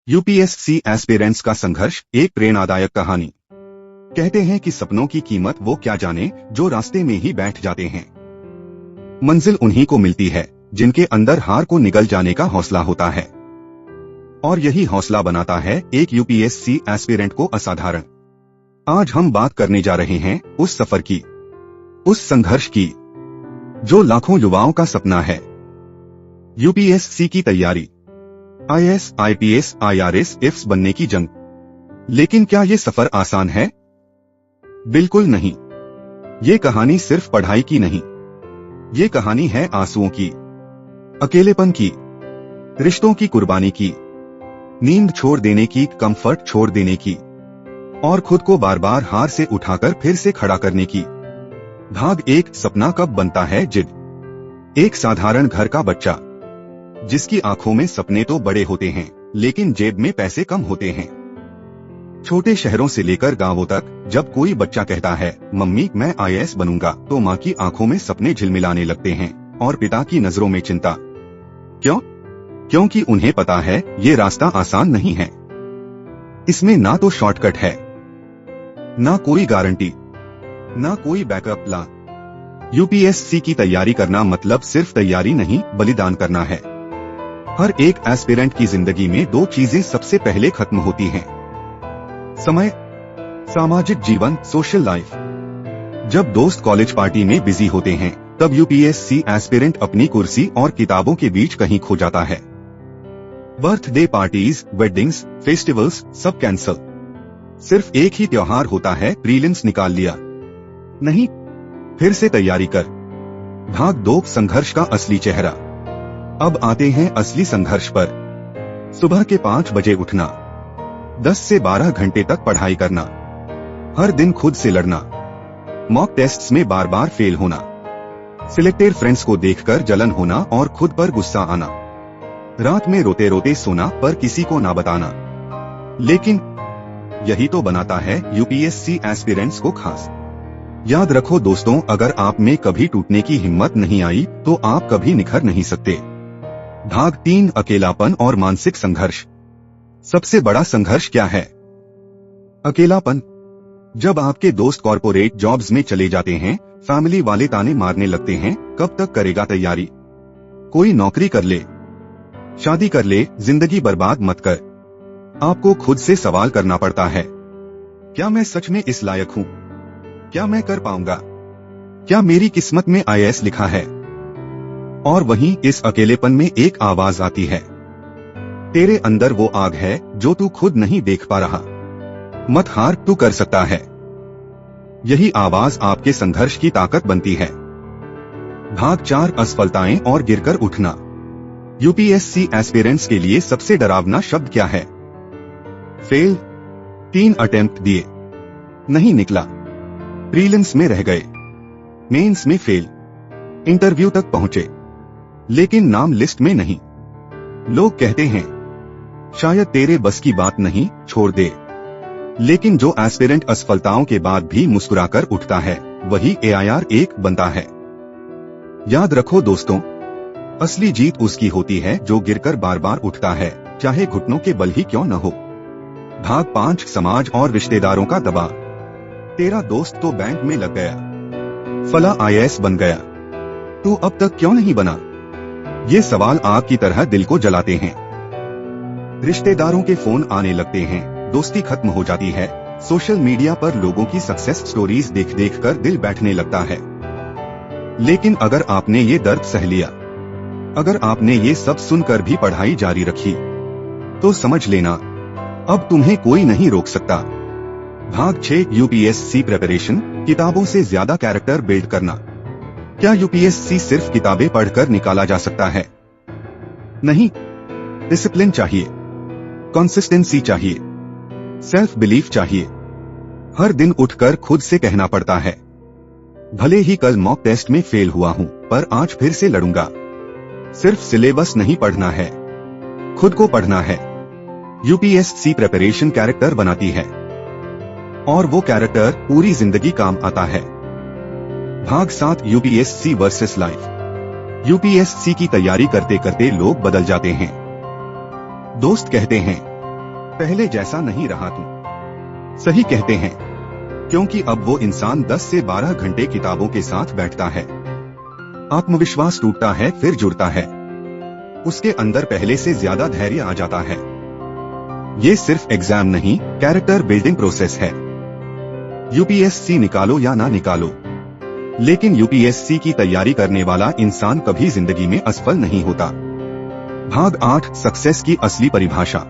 UPSC aspirants का संघर्ष, एक प्रेरणादायक कहानी। कहते हैं कि सपनों की कीमत वो क्या जाने जो रास्ते में ही बैठ जाते हैं। मंजिल उन्हीं को मिलती है जिनके अंदर हार को निगल जाने का हौसला होता है, और यही हौसला बनाता है एक यूपीएससी एस्पिरेंट को असाधारण। आज हम बात करने जा रहे हैं उस सफर की, उस संघर्ष की जो लाखों युवाओं का सपना है। यूपीएससी की तैयारी, आईएएस, आईपीएस, आईआरएस, एफएस बनने की जंग। लेकिन क्या ये सफर आसान है? बिल्कुल नहीं। ये कहानी सिर्फ पढ़ाई की नहीं, ये कहानी है आंसुओं की, अकेलेपन की, रिश्तों की कुर्बानी की, नींद छोड़ देने की, कंफर्ट छोड़ देने की, और खुद को बार बार हार से उठाकर फिर से खड़ा करने की। भाग एक, सपना कब बनता है जिद। एक साधारण घर का बच्चा जिसकी आंखों में सपने तो बड़े होते हैं लेकिन जेब में पैसे कम होते हैं। छोटे शहरों से लेकर गांवों तक जब कोई बच्चा कहता है मम्मी मैं आईएएस बनूंगा, तो माँ की आंखों में सपने झिलमिलाने लगते हैं और पिता की नजरों में चिंता। क्यों? क्योंकि उन्हें पता है ये रास्ता आसान नहीं है। इसमें ना तो शॉर्टकट है, ना कोई गारंटी, ना कोई बैकअप प्लान। यूपीएससी की तैयारी करना मतलब सिर्फ तैयारी नहीं, बलिदान करना है। हर एक एस्पिरेंट की जिंदगी में दो चीजें सबसे पहले खत्म होती हैं: समय, सामाजिक जीवन, सोशल लाइफ। जब दोस्त कॉलेज पार्टी में बिजी होते हैं, तब यूपीएससी एस्पिरेंट अपनी कुर्सी और किताबों के बीच कहीं खो जाता है। बर्थडे पार्टीज, वेडिंग्स, फेस्टिवल्स सब कैंसल। सिर्फ एक ही त्योहार होता है, प्रीलिम्स निकाल लिया। नहीं, फिर से तैयारी कर। भाग दो, संघर्ष का असली चेहरा। अब आते हैं असली संघर्ष पर। सुबह के 5 बजे उठना, 10 से 12 घंटे तक पढ़ाई करना, हर दिन खुद से लड़ना, मॉक टेस्ट्स में बार बार फेल होना, सिलेक्टेड फ्रेंड्स को देखकर जलन होना और खुद पर गुस्सा आना, रात में रोते रोते सोना पर किसी को ना बताना। लेकिन यही तो बनाता है यूपीएससी एस्पिरेंट्स को खास। याद रखो दोस्तों, अगर आप में कभी टूटने की हिम्मत नहीं आई तो आप कभी निखर नहीं सकते। भाग 3, अकेलापन और मानसिक संघर्ष। सबसे बड़ा संघर्ष क्या है? अकेलापन। जब आपके दोस्त कॉर्पोरेट जॉब्स में चले जाते हैं, फैमिली वाले ताने मारने लगते हैं, कब तक करेगा तैयारी? कोई नौकरी कर ले, शादी कर ले, जिंदगी बर्बाद मत कर। आपको खुद से सवाल करना पड़ता है, क्या मैं सच में इस लायक हूँ? क्या मैं कर पाऊंगा? क्या मेरी किस्मत में आईएएस लिखा है? और वहीं इस अकेलेपन में एक आवाज आती है, तेरे अंदर वो आग है जो तू खुद नहीं देख पा रहा। मत हार, तू कर सकता है। यही आवाज आपके संघर्ष की ताकत बनती है। भाग 4, असफलताएं और गिरकर उठना। यूपीएससी एस्पिरेंट्स के लिए सबसे डरावना शब्द क्या है? फेल। 3 अटेम्प्ट दिए, नहीं निकला, प्रीलिम्स में रह गए, मेंस में फेल, इंटरव्यू तक पहुंचे लेकिन नाम लिस्ट में नहीं। लोग कहते हैं शायद तेरे बस की बात नहीं, छोड़ दे। लेकिन जो एस्पिरेंट असफलताओं के बाद भी मुस्कुराकर उठता है, वही AIR 1 बनता है। याद रखो दोस्तों, असली जीत उसकी होती है जो गिरकर बार बार उठता है, चाहे घुटनों के बल ही क्यों न हो। भाग 5, समाज और रिश्तेदारों का दबाव। तेरा दोस्त तो बैंक में लग गया, फला आईएएस बन गया, तू अब तक क्यों नहीं बना? ये सवाल आग की तरह दिल को जलाते हैं। रिश्तेदारों के फोन आने लगते हैं, दोस्ती खत्म हो जाती है, सोशल मीडिया पर लोगों की सक्सेस स्टोरीज देख देख कर दिल बैठने लगता है। लेकिन अगर आपने ये दर्द सह लिया, अगर आपने ये सब सुनकर भी पढ़ाई जारी रखी, तो समझ लेना अब तुम्हें कोई नहीं रोक सकता। भाग 6, यूपीएससी प्रिपरेशन, किताबों से ज्यादा कैरेक्टर बिल्ड करना। क्या यूपीएससी सिर्फ किताबें पढ़कर निकाला जा सकता है? नहीं, डिसिप्लिन चाहिए, कंसिस्टेंसी चाहिए, सेल्फ बिलीफ चाहिए। हर दिन उठकर खुद से कहना पड़ता है, भले ही कल मॉक टेस्ट में फेल हुआ हूं, पर आज फिर से लड़ूंगा। सिर्फ सिलेबस नहीं पढ़ना है, खुद को पढ़ना है। यूपीएससी प्रिपरेशन कैरेक्टर बनाती है, और वो कैरेक्टर पूरी जिंदगी काम आता है। भाग 7, यूपीएससी वर्सेस लाइफ। यूपीएससी की तैयारी करते करते लोग बदल जाते हैं। दोस्त कहते हैं पहले जैसा नहीं रहा तू। सही कहते हैं, क्योंकि अब वो इंसान 10 से 12 घंटे किताबों के साथ बैठता है। आत्मविश्वास टूटता है फिर जुड़ता है। उसके अंदर पहले से ज्यादा धैर्य आ जाता है। ये सिर्फ एग्जाम नहीं, कैरेक्टर बिल्डिंग प्रोसेस है। यूपीएससी निकालो या ना निकालो, लेकिन यूपीएससी की तैयारी करने वाला इंसान कभी जिंदगी में असफल नहीं होता। भाग 8, सक्सेस की असली परिभाषा।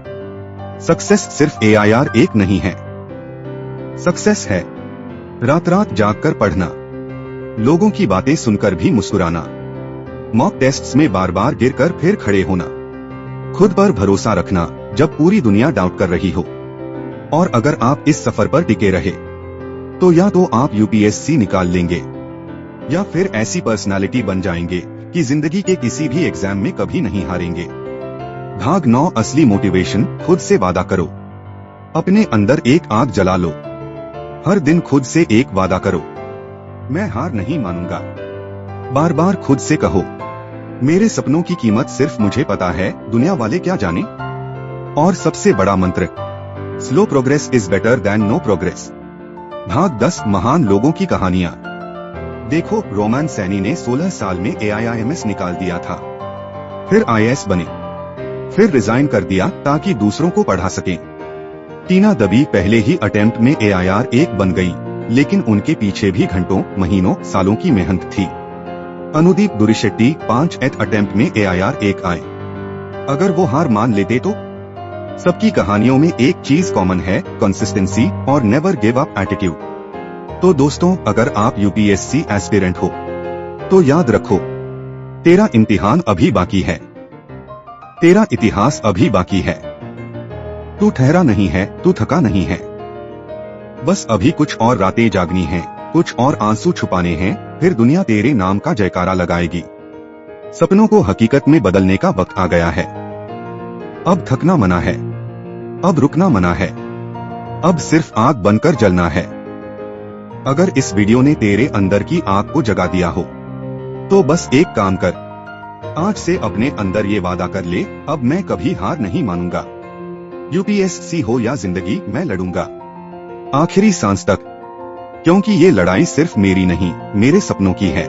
सक्सेस सिर्फ AIR 1 नहीं है। सक्सेस है रात रात जागकर पढ़ना, लोगों की बातें सुनकर भी मुस्कुराना, मॉक टेस्ट्स में बार बार गिरकर फिर खड़े होना, खुद पर भरोसा रखना जब पूरी दुनिया डाउट कर रही हो। और अगर आप इस सफर पर टिके रहे तो या तो आप यूपीएससी निकाल लेंगे या फिर ऐसी पर्सनालिटी बन जाएंगे कि जिंदगी के किसी भी एग्जाम में कभी नहीं हारेंगे। भाग 9, असली मोटिवेशन। खुद से वादा करो। अपने अंदर एक आग जला लो। हर दिन खुद से एक वादा करो, मैं हार नहीं मानूंगा। बार बार खुद से कहो, मेरे सपनों की कीमत सिर्फ मुझे पता है, दुनिया वाले क्या जाने। और सबसे बड़ा मंत्र, slow progress is better than no progress. भाग 10, महान लोगों की कहानियां। देखो, रोमान सैनी ने 16 साल में AIIMS निकाल दिया था, फिर IAS बने, फिर रिजाइन कर दिया ताकि दूसरों को पढ़ा सकें। टीना दबी पहले ही अटेम्प्ट में AIR 1 बन गई, लेकिन उनके पीछे भी घंटों, महीनों, सालों की मेहनत थी। अनुदीप दुरिशेट्टी 5th अटेम्प्ट में AIR 1 आए। अगर वो हार मान लेते तो? सबकी कहानियों में एक चीज कॉमन है, कंसिस्टेंसी और नेवर गिव अप एटीट्यूड। तो दोस्तों, अगर आप यूपीएससी एस्पिरेंट हो तो याद रखो, तेरा इम्तिहान अभी बाकी है, तेरा इतिहास अभी बाकी है। तू ठहरा नहीं है, तू थका नहीं है। बस अभी कुछ और रातें जागनी हैं, कुछ और आंसू छुपाने हैं, फिर दुनिया तेरे नाम का जयकारा लगाएगी। सपनों को हकीकत में बदलने का वक्त आ गया है। अब थकना मना है, अब रुकना मना है, अब सिर्फ आग बनकर जलना है। अगर इस वीडियो ने तेरे अंदर की आग को जगा दिया हो तो बस एक काम कर, आज से अपने अंदर ये वादा कर ले, अब मैं कभी हार नहीं मानूंगा। यूपीएससी हो या जिंदगी, मैं लड़ूंगा आखिरी सांस तक, क्योंकि ये लड़ाई सिर्फ मेरी नहीं, मेरे सपनों की है।